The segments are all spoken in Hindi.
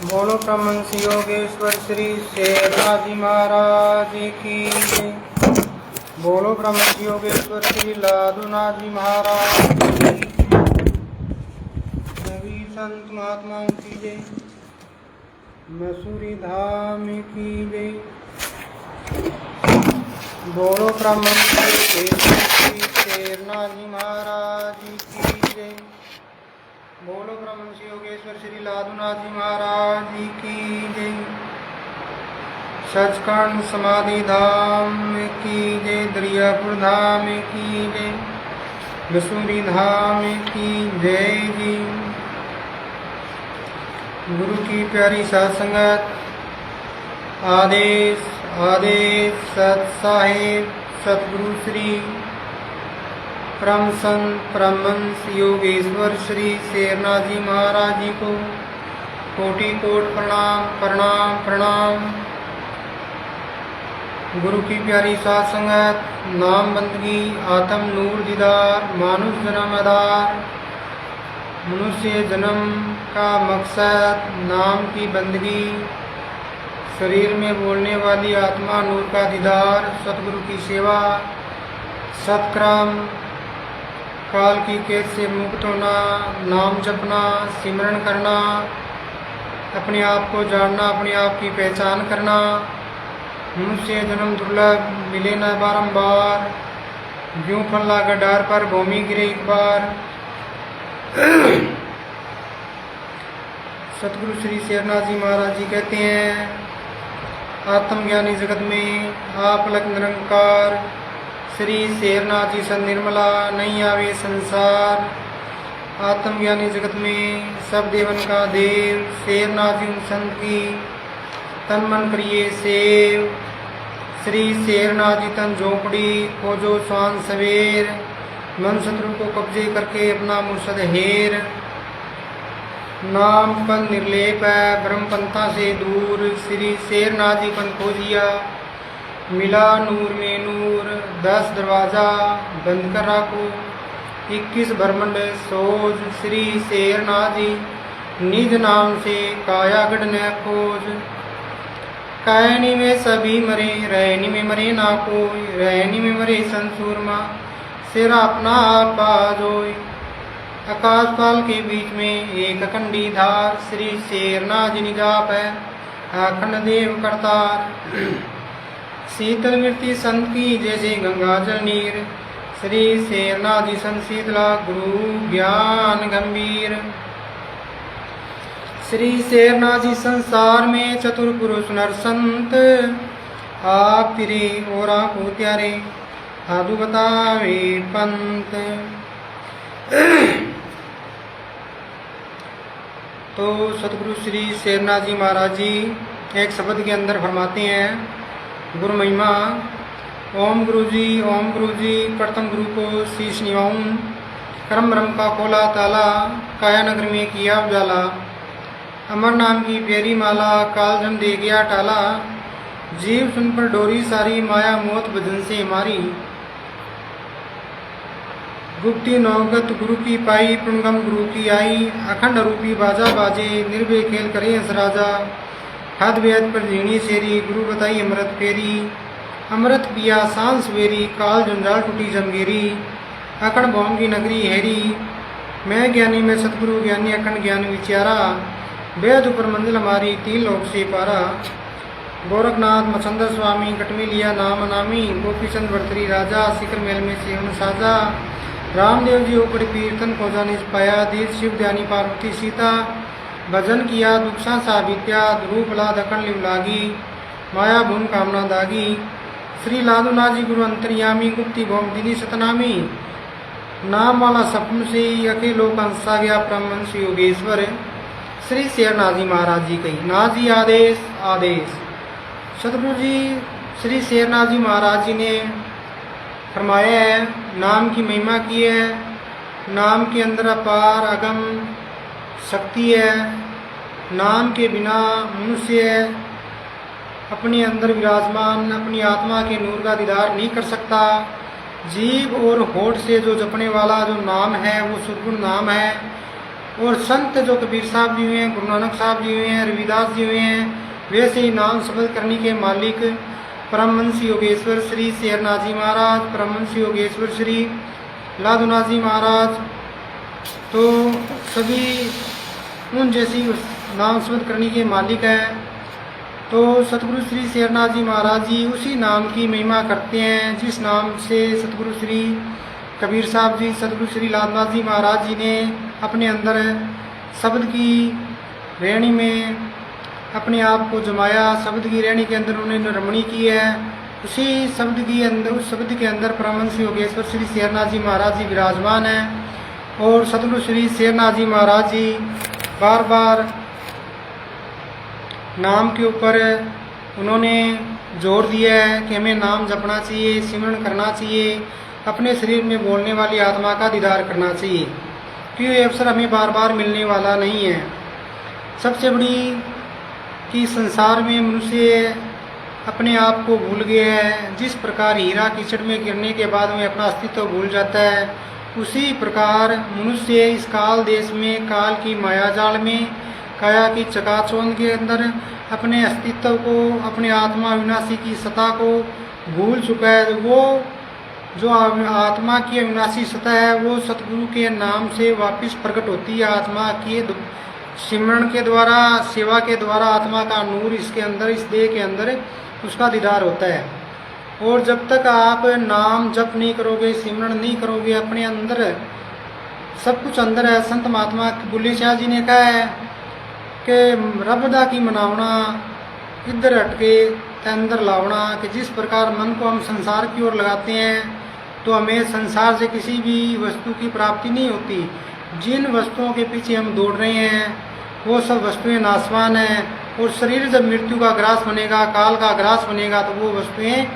बोलो ब्रह्मंश योगेश्वर श्री शेरनाजी महाराज की जय। बोलो ब्रह्मंश योगेश्वर श्री लादूनाजी महाराज की सभी संत महात्माओं की जय। मसूरी धाम की जय। बोलो ब्रह्मंश योगेश्वर श्री शेरनाजी महाराज की जय। बोलो ब्रह्मंश योगेश्वर श्री लादूनाथ जी महाराज की जय। सचखंड समाधि धाम की जय। दरियापुर धाम की जय। मसूरी धाम की जय जी। गुरु की प्यारी सत्संगत, आदेश आदेश सत साहिब सतगुरु श्री परम संत परमहंस योगेश्वर श्री शेरनाथ जी महाराज जी को कोटि कोट प्रणाम प्रणाम प्रणाम। गुरु की प्यारी साध संगत, नाम बंदगी आत्म नूर दीदार, मानुष जन्म आधार, मनुष्य जन्म का मकसद नाम की बंदगी, शरीर में बोलने वाली आत्मा नूर का दीदार, सतगुरु की सेवा, सत्क्रम, काल की कैद से मुक्त होना, नाम जपना, सिमरन करना, अपने आप को जानना, अपने आप की पहचान करना, मनुष्य जन्म दुर्लभ मिले न बारंबार, यूं फल लागा डार पर भूमि गिरे एक बार। सतगुरु श्री शेरनाथ जी महाराज जी कहते हैं, आत्मज्ञानी जगत में आप अलग निरंकार, श्री शेरनाथ जी सन निर्मला नहीं आवे संसार। आत्मज्ञानी जगत में सब देवन का देव, शेरनाथ जी संत की तन मन करिए सेव। श्री शेरनाथ जी तन झोपड़ी खोजो स्वान सवेर, मन शत्रु को कब्जे करके अपना मुर्शद हेर। नाम पन निर्लेप है ब्रह्म पंथा से दूर, श्री शेरनाथ जी पन खोजिया मिला नूर में नूर। 10 दरवाजा बंद कर रखो 21 ब्रह्मंड सोज, श्री शेरनाथ जी निज नाम से काया गढ़ न खोज। कायनी में सभी मरे, रहनी में मरे ना कोई, रहनी में मरे संसूरमा, सिरा अपना आप बाजोय। आकाश पाल के बीच में एक अखंडी धार, श्री शेरनाथ जी निजाप है अखंड देव करतार। शीतल मृत्यु संत की जैसे गंगा जल नीर, श्री शेरनाथ जी संत शीतला गुरु ज्ञान गंभीर। श्री शेरनाथ जी संसार में चतुर पुरुष नर संत, आप तिरे और को त्यारे साधु बतावे पंत। तो सतगुरु श्री शेरनाथ जी महाराज जी एक शब्द के अंदर फरमाते हैं, गुरु महिमा। ओम गुरु जी प्रथम गुरु को शीश निवाऊं, कर्म ब्रह्म का खोला ताला, काया नगर में किया उजाला। अमर नाम की प्यारी माला, काल जम दे गया टाला। जीव सुन पर डोरी सारी, माया मोत भजन से मारी। गुप्ती नौगत गुरु की पाई, पुणगम गुरु की आई। अखंड रूपी बाजा बाजे, निर्भय खेल करे हंस राजा। हद वेद पर झीणी सेरी, गुरु बताई अमृत फेरी। अमृत पिया सांस सवेरी, काल जंजाल टूटी जमगेरी। अखंड भौम की नगरी हेरी, मैं ज्ञानी में सतगुरु ज्ञानी, अखंड ज्ञान विचारा। वेद ऊपर मंजिल हमारी, 3 लोक से पारा। गोरखनाथ मचंदर स्वामी, कट में लिया नाम नामी। गोपीचंद भर्तरी राजा, शिखर मेल में सेवन साजा। रामदेव जी ऊपर कीर्तन खोजा निज पाया। दीर्घ शिव ध्यानी पार्वती सीता, भजन किया दुखसा सा बीत्या। ध्रुव ला दखन लिव लागी, माया भूम कामना दागी। श्री लादूनाथ जी गुरु अंतर्यामी, गुप्ती भौम दिनी सतनामी। नाम वाला सपन से अकेलो कंसा गया परमहंस योगेश्वर, श्री शेरनाथ जी महाराज जी कही। नाथ जी आदेश आदेश। सतगुरु जी श्री शेरनाथ जी महाराज जी ने फरमाया है, नाम की महिमा की है। नाम के अंदर अपार अगम शक्ति है। नाम के बिना मनुष्य अपने अंदर विराजमान अपनी आत्मा के नूर का दीदार नहीं कर सकता। जीव और होठ से जो जपने वाला जो नाम है वो सद्गुण नाम है। और संत जो कबीर साहब जी हुए हैं, गुरु नानक साहब जी हुए हैं, रविदास जी हुए हैं, वैसे ही नाम शब्द करने के मालिक परमहंस योगेश्वर श्री शेरनाथ जी महाराज, परमहंस योगेश्वर श्री लादुनाथ जी महाराज, तो सभी उन जैसी नाम शब्द करने के मालिक हैं। तो सतगुरु श्री शेरनाथ जी महाराज जी उसी नाम की महिमा करते हैं जिस नाम से सतगुरु श्री कबीर साहब जी, सतगुरु श्री लादनाथ जी महाराज जी ने अपने अंदर शब्द की रेणी में अपने आप को जमाया, शब्द की रेणी के अंदर उन्होंने रमणी की है। उसी शब्द की अंदर, उस शब्द के अंदर परमहंस योगेश्वर श्री शेरनाथ जी महाराज जी विराजमान हैं। और सतगुरु श्री शेरनाथ जी महाराज जी बार बार नाम के ऊपर उन्होंने जोर दिया है कि हमें नाम जपना चाहिए, सिमरन करना चाहिए, अपने शरीर में बोलने वाली आत्मा का दीदार करना चाहिए, क्योंकि ये अवसर हमें बार बार मिलने वाला नहीं है। सबसे बड़ी कि संसार में मनुष्य अपने आप को भूल गया है। जिस प्रकार हीरा कीचड़ में गिरने के बाद में अपना अस्तित्व भूल जाता है, उसी प्रकार मनुष्य इस काल देश में, काल की माया जाल में, काया की चकाचौंध के अंदर अपने अस्तित्व को, अपने आत्मा विनाशी की सत्ता को भूल चुका है। वो जो आत्मा की अविनाशी सत्ता है वो सतगुरु के नाम से वापस प्रकट होती है। आत्मा के सिमरन के द्वारा, सेवा के द्वारा आत्मा का नूर इसके अंदर, इस देह के अंदर उसका दीदार होता है। और जब तक आप नाम जप नहीं करोगे, सिमरन नहीं करोगे, अपने अंदर सब कुछ अंदर है। संत महात्मा बुल्ले शाह जी ने कहा है कि रबदा की मनावना, इधर हटके अंदर लावना, कि जिस प्रकार मन को हम संसार की ओर लगाते हैं तो हमें संसार से किसी भी वस्तु की प्राप्ति नहीं होती। जिन वस्तुओं के पीछे हम दौड़ रहे हैं वो सब वस्तुएं नाशवान हैं, और शरीर जब मृत्यु का ग्रास बनेगा, काल का ग्रास बनेगा, तो वो वस्तुएं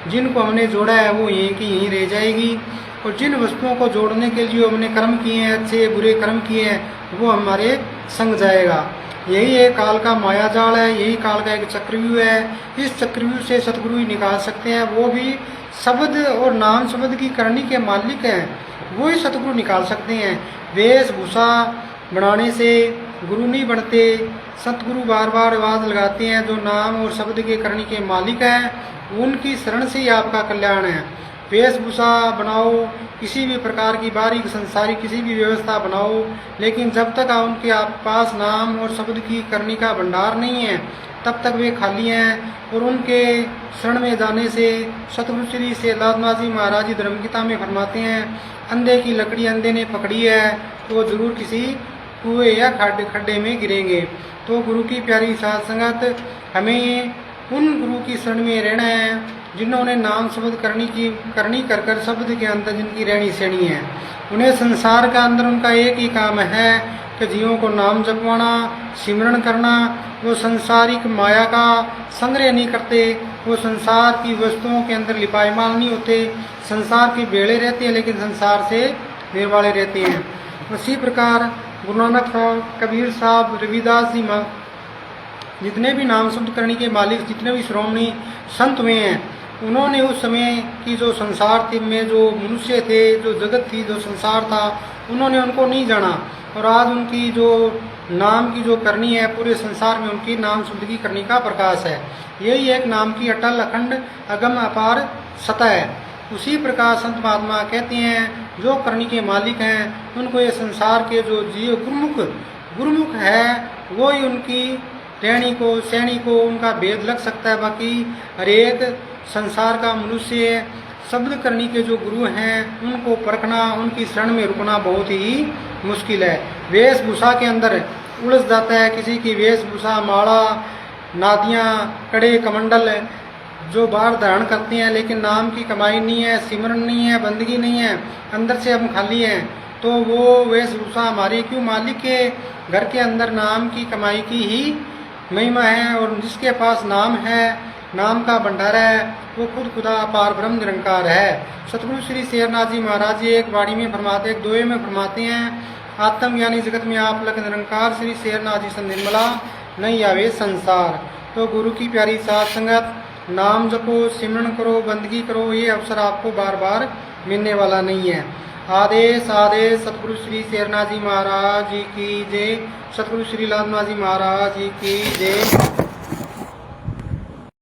जिनको हमने जोड़ा है वो यहीं की यहीं रह जाएगी। और जिन वस्तुओं को जोड़ने के लिए हमने कर्म किए हैं, अच्छे बुरे कर्म किए हैं, वो हमारे संग जाएगा। यही एक काल का माया जाल है, यही काल का एक चक्रव्यूह है। इस चक्रव्यूह से सतगुरु ही निकाल सकते हैं। वो भी शब्द और नाम शब्द की करनी के मालिक हैं, वो ही सतगुरु निकाल सकते हैं। वेशभूषा बनाने से गुरु नहीं बनते। सतगुरु बार बार आवाज लगाते हैं, जो नाम और शब्द के करनी के मालिक हैं उनकी शरण से ही आपका कल्याण है। वेशभूषा बनाओ, किसी भी प्रकार की बारीक संसारी किसी भी व्यवस्था बनाओ, लेकिन जब तक उनके आप पास नाम और शब्द की करनी का भंडार नहीं है तब तक वे खाली हैं। और उनके शरण में जाने से सतगुरु श्री शेरनाथ जी महाराज जी धर्मगीता में फरमाते हैं, अंधे की लकड़ी अंधे ने पकड़ी है तो वो जरूर किसी कुएं या खड्डे में गिरेंगे। तो गुरु की प्यारी साथ संगत, हमें उन गुरु की शरण में रहना है जिन्होंने नाम शब्द करनी कर कर शब्द के अंदर जिनकी रहनी सहनी है। उन्हें संसार का अंदर उनका एक ही काम है कि जीवों को नाम जपवाना, सिमरन करना। वो संसारिक माया का संग्रह नहीं करते, वो संसार की वस्तुओं के अंदर लिपायमान नहीं होते। संसार के बेड़े रहते हैं लेकिन संसार से निर्वाले रहते हैं। उसी प्रकार गुरु नानक साहब, कबीर साहब, रविदास जी, जितने भी नाम शब्द करने के मालिक, जितने भी श्रोमणी संत हुए हैं, उन्होंने उस समय की जो संसार थी में जो मनुष्य थे, जो जगत थी, जो संसार था, उन्होंने उनको नहीं जाना। और आज उनकी जो नाम की जो करनी है, पूरे संसार में उनकी नाम शब्द की करनी का प्रकाश है। यही एक नाम की अटल अखंड अगम अपार सत्ता है। उसी प्रकार संत महात्मा कहते हैं, जो करनी के मालिक हैं उनको ये संसार के जो जीव गुरुमुख है वो ही उनकी रहनी को, सहनी को उनका भेद लग सकता है। बाकी हर एक संसार का मनुष्य शब्द करनी के जो गुरु हैं उनको परखना, उनकी शरण में रुकना बहुत ही मुश्किल है। वेशभूषा के अंदर उलझ जाता है। किसी की वेशभूषा, माला, नादियाँ, कड़े, कमंडल जो बाहर धारण करते हैं, लेकिन नाम की कमाई नहीं है, सिमरन नहीं है, बंदगी नहीं है, अंदर से हम खाली हैं। तो वो वेशभूषा हमारी क्यों? मालिक के घर के अंदर नाम की कमाई की ही महिमा है। और जिसके पास नाम है, नाम का भंडारा है, वो खुद खुदा अपार ब्रह्म निरंकार है। सतगुरु श्री शेरनाथ जी महाराज जी एक वाणी में फरमाते, एक दोहे में फरमाते हैं, आत्म ज्ञानी जगत में आप लग निरंकार, श्री शेरनाथ जी सन निर्मला नहीं आवे संसार। तो गुरु की प्यारी साथ संगत, नाम जपो, सिमरन करो, बंदगी करो, ये अवसर आपको बार बार मिलने वाला नहीं है। आदेश आदेश सतगुरु श्री शेरनाथ जी महाराज जी की जय। सतगुरु श्री लालनाथ जी महाराज जी की जय।